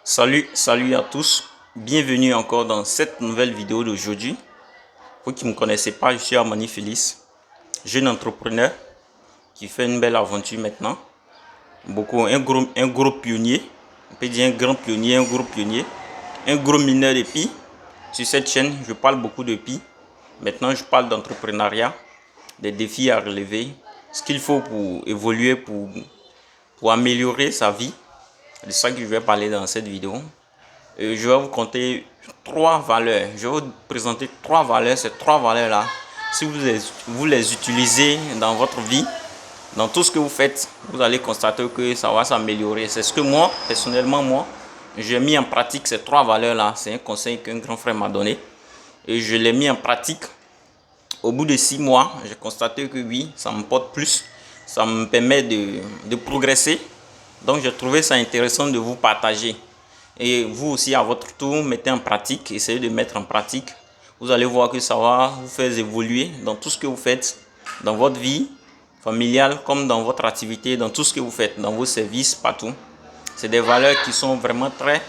Salut à tous, bienvenue encore dans cette nouvelle vidéo d'aujourd'hui. Vous qui ne me connaissez pas, je suis Amani Félix, jeune entrepreneur qui fait une belle aventure maintenant. Un gros pionnier, on peut dire un grand pionnier, un gros mineur d'épis. Sur cette chaîne, je parle beaucoup d'épis. Maintenant, je parle d'entrepreneuriat, des défis à relever, ce qu'il faut pour évoluer, pour améliorer sa vie. C'est de ça que je vais parler dans cette vidéo. Je vais vous conter trois valeurs. Je vais vous présenter trois valeurs. Ces trois valeurs-là, si vous les utilisez dans votre vie, dans tout ce que vous faites, vous allez constater que ça va s'améliorer. C'est ce que moi, personnellement, j'ai mis en pratique ces trois valeurs-là. C'est un conseil qu'un grand frère m'a donné. Et je l'ai mis en pratique. Au bout de 6 mois, j'ai constaté que oui, ça me porte plus. Ça me permet de progresser. Donc, j'ai trouvé ça intéressant de vous partager. Et vous aussi, à votre tour, mettez en pratique, essayez de mettre en pratique. Vous allez voir que ça va vous faire évoluer dans tout ce que vous faites, dans votre vie familiale, comme dans votre activité, dans tout ce que vous faites, dans vos services, partout. C'est des valeurs qui sont vraiment très...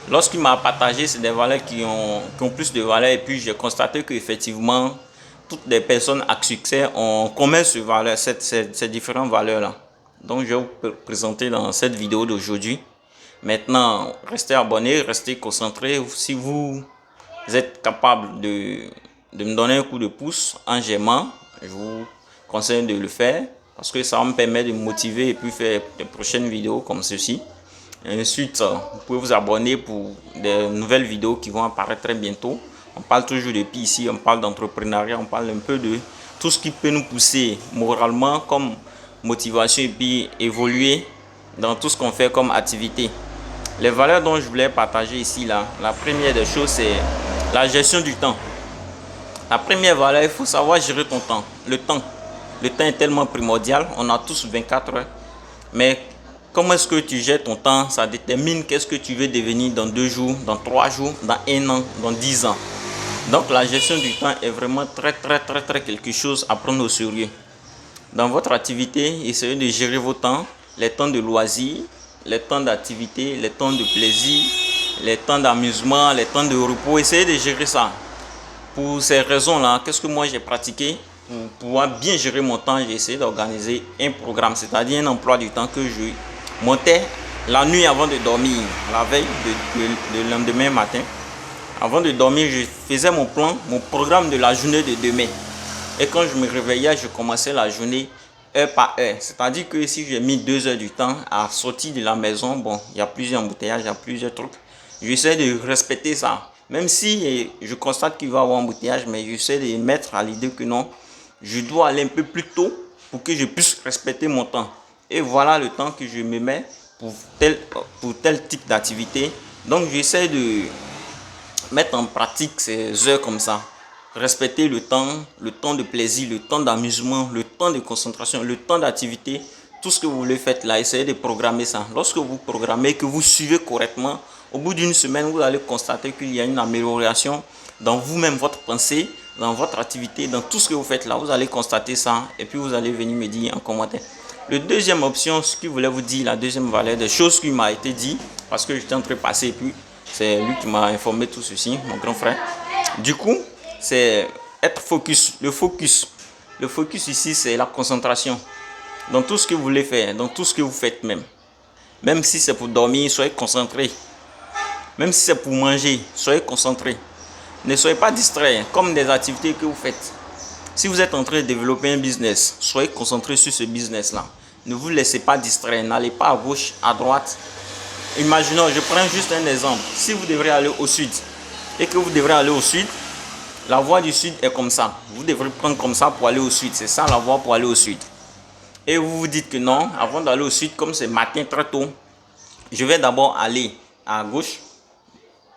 Lorsqu'il m'a partagé, c'est des valeurs qui ont plus de valeur. Et puis, j'ai constaté qu'effectivement, toutes les personnes à succès ont commun ces valeurs, ces différentes valeurs-là. Donc, je vais vous présenter dans cette vidéo d'aujourd'hui. Maintenant, restez abonnés, restez concentrés. Si vous êtes capable de me donner un coup de pouce en j'aimant, je vous conseille de le faire parce que ça va me permettre de me motiver et puis faire de prochaines vidéos comme ceci. Et ensuite, vous pouvez vous abonner pour des nouvelles vidéos qui vont apparaître très bientôt. On parle toujours de ici, on parle d'entrepreneuriat, on parle un peu de tout ce qui peut nous pousser moralement comme motivation et puis évoluer dans tout ce qu'on fait comme activité. Les valeurs dont je voulais partager ici, là, la première des choses, c'est la gestion du temps. La première valeur, il faut savoir gérer ton temps. Le temps est tellement primordial. On a tous 24 heures. Mais comment est-ce que tu gères ton temps? Ça détermine qu'est-ce que tu veux devenir dans 2 jours, dans 3 jours, dans 1 an, dans 10 ans. Donc la gestion du temps est vraiment très quelque chose à prendre au sérieux. Dans votre activité, essayez de gérer vos temps, les temps de loisirs, les temps d'activité, les temps de plaisir, les temps d'amusement, les temps de repos. Essayez de gérer ça. Pour ces raisons-là, qu'est-ce que moi j'ai pratiqué? Pour pouvoir bien gérer mon temps, j'ai essayé d'organiser un programme, c'est-à-dire un emploi du temps que je montais la nuit avant de dormir, la veille de lendemain matin. Avant de dormir, je faisais mon plan, mon programme de la journée de demain. Et quand je me réveillais, je commençais la journée heure par heure. C'est-à-dire que si j'ai mis 2 heures du temps à sortir de la maison, bon, il y a plusieurs embouteillages, il y a plusieurs trucs. J'essaie de respecter ça. Même si je constate qu'il va y avoir un embouteillage, mais j'essaie de mettre à l'idée que non, je dois aller un peu plus tôt pour que je puisse respecter mon temps. Et voilà le temps que je me mets pour tel type d'activité. Donc j'essaie de mettre en pratique ces heures comme ça. Respecter le temps de plaisir, le temps d'amusement, le temps de concentration, le temps d'activité. Tout ce que vous voulez faire là, essayez de programmer ça. Lorsque vous programmez, que vous suivez correctement, au bout d'une semaine, vous allez constater qu'il y a une amélioration dans vous-même, votre pensée, dans votre activité, dans tout ce que vous faites là. Vous allez constater ça et puis vous allez venir me dire en commentaire. La deuxième option, ce que je voulais vous dire, la deuxième valeur, des choses qui m'a été dit parce que j'étais en train de passer et puis c'est lui qui m'a informé tout ceci, mon grand frère. Du coup, c'est être focus, le focus. Le focus ici, c'est la concentration. Dans tout ce que vous voulez faire, dans tout ce que vous faites même. Même si c'est pour dormir, soyez concentré. Même si c'est pour manger, soyez concentré. Ne soyez pas distrait, comme des activités que vous faites. Si vous êtes en train de développer un business, soyez concentré sur ce business-là. Ne vous laissez pas distraire, n'allez pas à gauche, à droite. Imaginons, je prends juste un exemple. Si vous devrez aller au sud et que vous devrez aller au sud, la voie du sud est comme ça. Vous devrez prendre comme ça pour aller au sud. C'est ça la voie pour aller au sud. Et vous vous dites que non, avant d'aller au sud, comme c'est matin très tôt, je vais d'abord aller à gauche,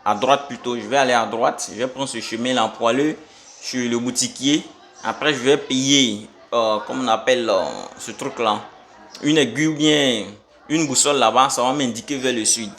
à droite plutôt. Je vais aller à droite, je vais prendre ce chemin-là pour aller chez le boutiquier. Après, je vais payer, comme on appelle ce truc-là, une aiguille ou bien une boussole là-bas, ça va m'indiquer vers le sud.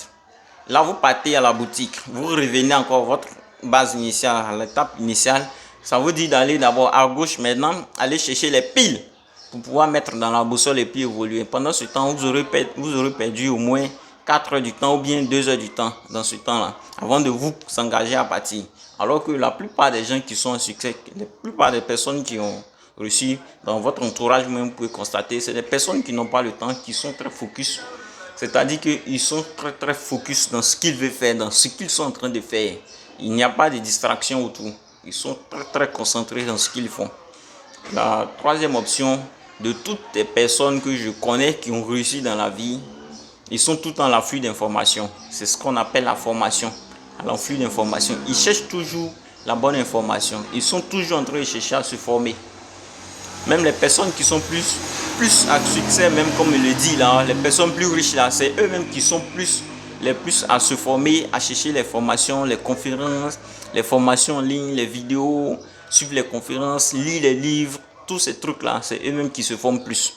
Là, vous partez à la boutique, vous revenez encore à votre base initiale, à l'étape initiale. Ça vous dit d'aller d'abord à gauche, maintenant, aller chercher les piles pour pouvoir mettre dans la boussole et puis évoluer. Pendant ce temps, vous aurez perdu au moins 4 heures du temps ou bien 2 heures du temps dans ce temps-là, avant de vous engager à partir. Alors que la plupart des gens qui sont en succès, la plupart des personnes qui ont réussi dans votre entourage, même vous pouvez constater, c'est des personnes qui n'ont pas le temps, qui sont très focus. C'est-à-dire qu'ils sont très focus dans ce qu'ils veulent faire, dans ce qu'ils sont en train de faire. Il n'y a pas de distraction autour. Ils sont très concentrés dans ce qu'ils font. La troisième option, de toutes les personnes que je connais qui ont réussi dans la vie, ils sont tout en l'afflux d'informations. C'est ce qu'on appelle la formation. À l'afflux d'informations. Ils cherchent toujours la bonne information. Ils sont toujours en train de chercher à se former. Même les personnes qui sont plus à succès, même comme il le dit là, les personnes plus riches là, c'est eux-mêmes qui sont les plus à se former, à chercher les formations, les conférences, les formations en ligne, les vidéos, suivre les conférences, lire les livres, tous ces trucs là, c'est eux-mêmes qui se forment plus.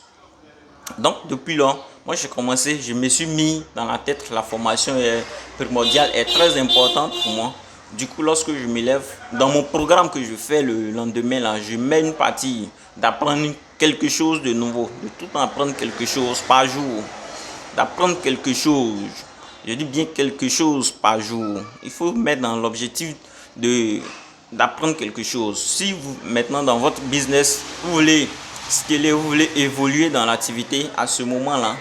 Donc depuis là, moi j'ai commencé, je me suis mis dans la tête que la formation est primordiale, est très importante pour moi. Du coup, lorsque je me lève, dans mon programme que je fais le lendemain, là, je mets une partie d'apprendre quelque chose de nouveau, de tout apprendre quelque chose par jour, d'apprendre quelque chose. Je dis bien quelque chose par jour. Il faut mettre dans l'objectif d'apprendre quelque chose. Si vous, maintenant dans votre business, vous voulez scaler, vous voulez évoluer dans l'activité à ce moment-là,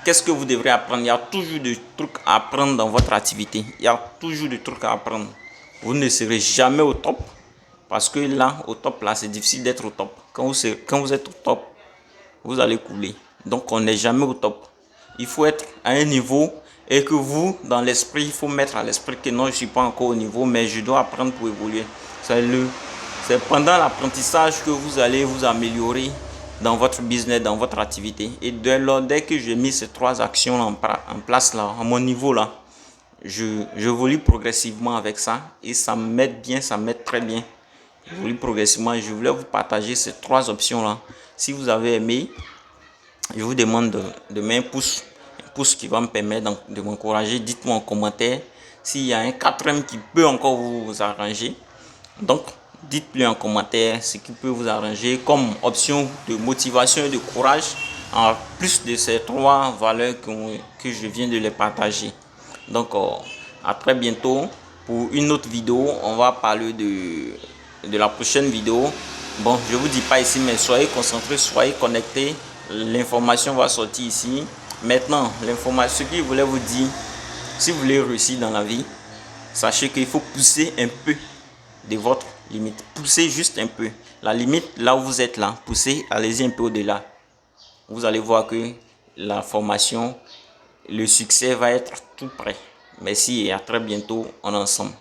qu'est-ce que vous devrez apprendre? Il y a toujours des trucs à apprendre dans votre activité. Il y a toujours des trucs à apprendre. Vous ne serez jamais au top. Parce que là, au top, là, c'est difficile d'être au top. Quand vous êtes au top, vous allez couler. Donc, on n'est jamais au top. Il faut être à un niveau et que vous, dans l'esprit, il faut mettre à l'esprit que non, je ne suis pas encore au niveau, mais je dois apprendre pour évoluer. C'est pendant l'apprentissage que vous allez vous améliorer dans votre business, dans votre activité. Et dès que j'ai mis ces 3 actions en place, là, à mon niveau, là, je évolue progressivement avec ça et ça m'aide bien, ça m'aide très bien. J'évolue progressivement. Je voulais vous partager ces 3 options-là. Si vous avez aimé, je vous demande de mettre un pouce qui va me permettre de m'encourager. Dites-moi en commentaire s'il y a un 4e qui peut encore vous arranger. Donc, dites-le en commentaire ce qui peut vous arranger comme option de motivation et de courage, en plus de ces 3 valeurs que je viens de les partager. Donc, à très bientôt pour une autre vidéo. On va parler de la prochaine vidéo. Bon, je vous dis pas ici, mais soyez concentrés, soyez connectés. L'information va sortir ici. Maintenant, l'information, ce que je voulais vous dire, si vous voulez réussir dans la vie, sachez qu'il faut pousser un peu de votre limite. Poussez juste un peu. La limite, là où vous êtes là, poussez, allez-y un peu au-delà. Vous allez voir que la formation, le succès va être tout prêt. Merci et à très bientôt. On est ensemble.